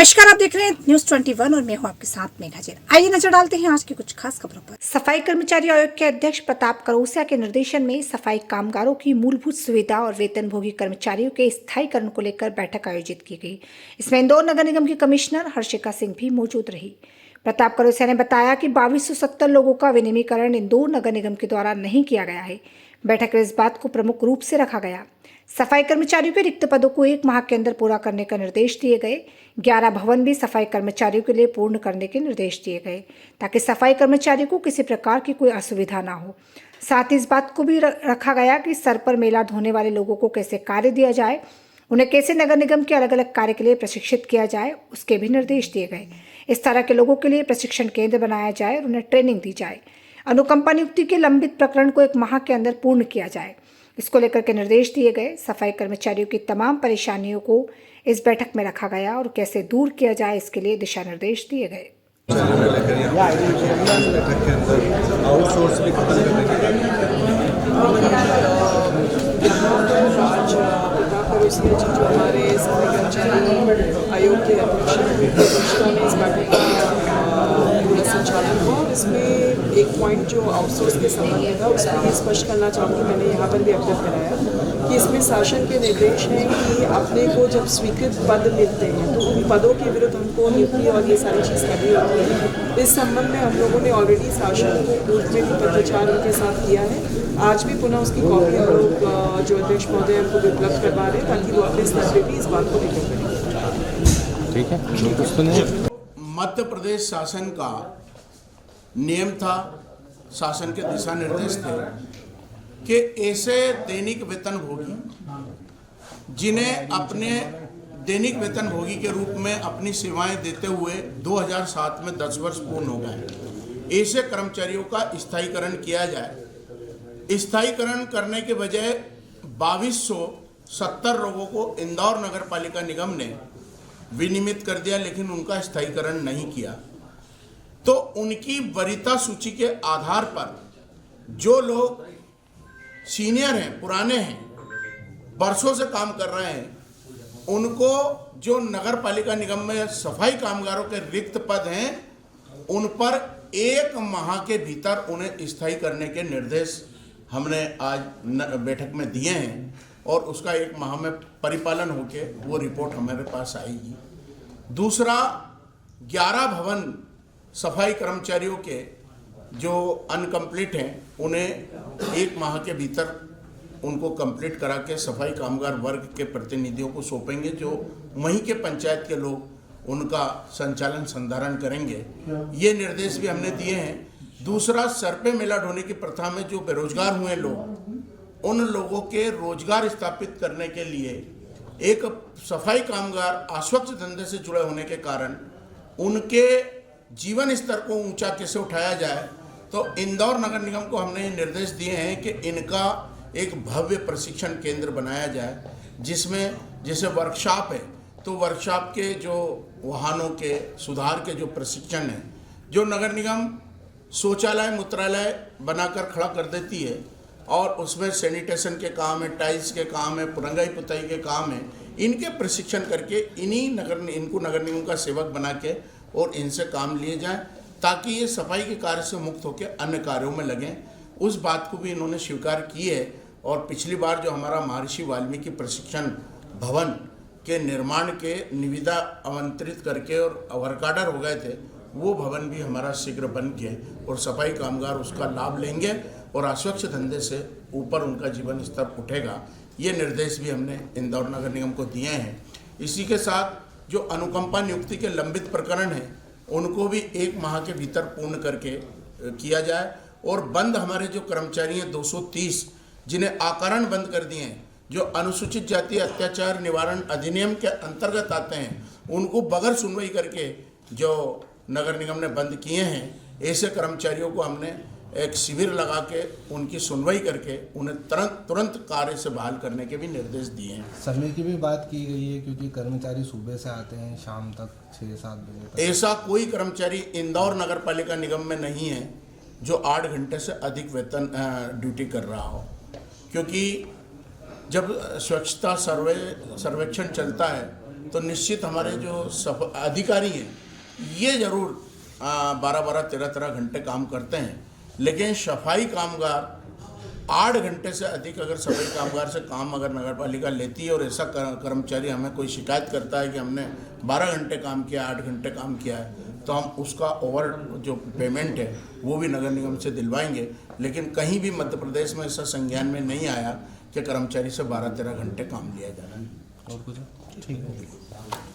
नमस्कार, आप देख रहे हैं न्यूज 21 और मैं हूं आपके साथ मेघा जैन। आइए नजर डालते हैं आज की कुछ खास खबरों पर। सफाई कर्मचारी आयोग के अध्यक्ष प्रताप करोसिया के निर्देशन में सफाई कामगारों की मूलभूत सुविधा और वेतनभोगी कर्मचारियों के स्थायीकरण को लेकर बैठक आयोजित की गई। इसमें इंदौर नगर निगम की कमिश्नर हर्षिका सिंह भी मौजूद रही। प्रताप करोसिया ने बताया कि 2270 लोगों का विनियमीकरण इंदौर नगर निगम के द्वारा नहीं किया गया है। बैठक में इस बात को प्रमुख रूप से रखा गया। सफाई कर्मचारियों के रिक्त पदों को 1 माह के अंदर पूरा करने का निर्देश दिए गए। 11 भवन भी सफाई कर्मचारियों के लिए पूर्ण करने के निर्देश दिए गए ताकि सफाई कर्मचारियों को किसी प्रकार की कोई असुविधा ना हो। साथ ही इस बात को भी रखा गया कि सर पर मेला धोने वाले लोगों को कैसे कार्य दिया जाए, उन्हें कैसे नगर निगम के अलग अलग कार्य के लिए प्रशिक्षित किया जाए, उसके भी निर्देश दिए गए। इस तरह के लोगों के लिए प्रशिक्षण केंद्र बनाया जाए और उन्हें ट्रेनिंग दी जाए। अनुकंपा नियुक्ति के लंबित प्रकरण को 1 माह के अंदर पूर्ण किया जाए, इसको लेकर के निर्देश दिए गए। सफाई कर्मचारियों की तमाम परेशानियों को इस बैठक में रखा गया और कैसे दूर किया जाए इसके लिए दिशा निर्देश दिए गए। आउटसोर्स भी खत्म करने के करोसिया जी जो हमारे सफाई कर्मचारी आयोग के अध्यक्ष ने इस बैठक का पूरा संचालन हुआ और इसमें एक पॉइंट जो आउटसोर्स के संबंध में था उसको भी स्पष्ट करना चाहूँगी। मैंने यहाँ पर भी अवगत कराया कि इसमें शासन के निर्देश हैं कि अपने को जब स्वीकृत पद मिलते हैं तो उन पदों के विरुद्ध हमको नियुक्ति और ये सारी चीज़ करनी होती है। इस संबंध में हम लोगों ने ऑलरेडी शासन को पूर्व में भी पत्राचार उनके साथ किया है। आज भी पुनः उसकी कॉपी हम लोग जो अध्यक्ष महोदय हमको उपलब्ध करवा रहे हैं ताकि वो अपने स्तर पर भी इस बात को लेकर करें। ठीक है। मध्य प्रदेश शासन का नियम था, शासन के दिशा निर्देश थे कि ऐसे दैनिक वेतनभोगी जिन्हें अपने दैनिक वेतनभोगी के रूप में अपनी सेवाएं देते हुए 2007 में 10 वर्ष पूर्ण हो गए, ऐसे कर्मचारियों का स्थायीकरण किया जाए। स्थायीकरण करने के बजाय 2270 लोगों को इंदौर नगर पालिका निगम ने विनियमित कर दिया, लेकिन उनका स्थायीकरण नहीं किया। तो उनकी वरीयता सूची के आधार पर जो लोग सीनियर हैं, पुराने हैं, वर्षों से काम कर रहे हैं, उनको जो नगर पालिका निगम में सफाई कामगारों के रिक्त पद हैं उन पर 1 माह के भीतर उन्हें स्थायी करने के निर्देश हमने आज बैठक में दिए हैं और उसका 1 माह में परिपालन होके वो रिपोर्ट हमारे पास आएगी। दूसरा, 11 भवन सफाई कर्मचारियों के जो अनकम्प्लीट हैं उन्हें 1 माह के भीतर उनको कंप्लीट करा के सफाई कामगार वर्ग के प्रतिनिधियों को सौंपेंगे, जो वहीं के पंचायत के लोग उनका संचालन संधारण करेंगे। ये निर्देश भी हमने दिए हैं। दूसरा, सर पे मेला ढोने की प्रथा में जो बेरोजगार हुए लोग, उन लोगों के रोजगार स्थापित करने के लिए एक सफाई कामगार अस्वच्छ धंधे से जुड़े होने के कारण उनके जीवन स्तर को ऊंचा कैसे उठाया जाए, तो इंदौर नगर निगम को हमने ये निर्देश दिए हैं कि इनका एक भव्य प्रशिक्षण केंद्र बनाया जाए, जिसमें जैसे वर्कशॉप है तो वर्कशॉप के जो वाहनों के सुधार के जो प्रशिक्षण है, जो नगर निगम शौचालय मूत्रालय बनाकर खड़ा कर देती है और उसमें सैनिटेशन के काम है, टाइल्स के काम है, रंगाई पुताई के काम है, इनके प्रशिक्षण करके इनको नगर निगम का सेवक बना के और इनसे काम लिए जाएं ताकि ये सफाई के कार्य से मुक्त होकर अन्य कार्यों में लगें। उस बात को भी इन्होंने स्वीकार की है। और पिछली बार जो हमारा महर्षि वाल्मीकि प्रशिक्षण भवन के निर्माण के निविदा आमंत्रित करके और वर्क ऑर्डर हो गए थे, वो भवन भी हमारा शीघ्र बन के और सफाई कामगार उसका लाभ लेंगे और अस्वच्छ धंधे से ऊपर उनका जीवन स्तर उठेगा। ये निर्देश भी हमने इंदौर नगर निगम को दिए हैं। इसी के साथ जो अनुकंपा नियुक्ति के लंबित प्रकरण हैं उनको भी 1 माह के भीतर पूर्ण करके किया जाए। और बंद हमारे जो कर्मचारी हैं 230 जिन्हें आकरण बंद कर दिए हैं, जो अनुसूचित जाति अत्याचार निवारण अधिनियम के अंतर्गत आते हैं, उनको बगैर सुनवाई करके जो नगर निगम ने बंद किए हैं, ऐसे कर्मचारियों को हमने एक शिविर लगा के उनकी सुनवाई करके उन्हें तुरंत कार्य से बहाल करने के भी निर्देश दिए हैं। समय की भी बात की गई है क्योंकि कर्मचारी सुबह से आते हैं शाम तक 6-7 बजे तक। ऐसा कोई कर्मचारी इंदौर नगर पालिका निगम में नहीं है जो 8 घंटे से अधिक वेतन ड्यूटी कर रहा हो, क्योंकि जब स्वच्छता सर्वेक्षण चलता है तो निश्चित हमारे जो अधिकारी हैं ये ज़रूर 12-12, 13-13 घंटे काम करते हैं, लेकिन सफाई कामगार 8 घंटे से अधिक अगर सफाई कामगार से काम अगर नगर पालिका लेती है और ऐसा कर्मचारी हमें कोई शिकायत करता है कि हमने 12 घंटे काम किया, 8 घंटे काम किया है, तो हम उसका ओवर जो पेमेंट है वो भी नगर निगम से दिलवाएंगे। लेकिन कहीं भी मध्य प्रदेश में ऐसा संज्ञान में नहीं आया कि कर्मचारी से 12-13 घंटे काम लिया जा रहा है। और कुछ ठीक है।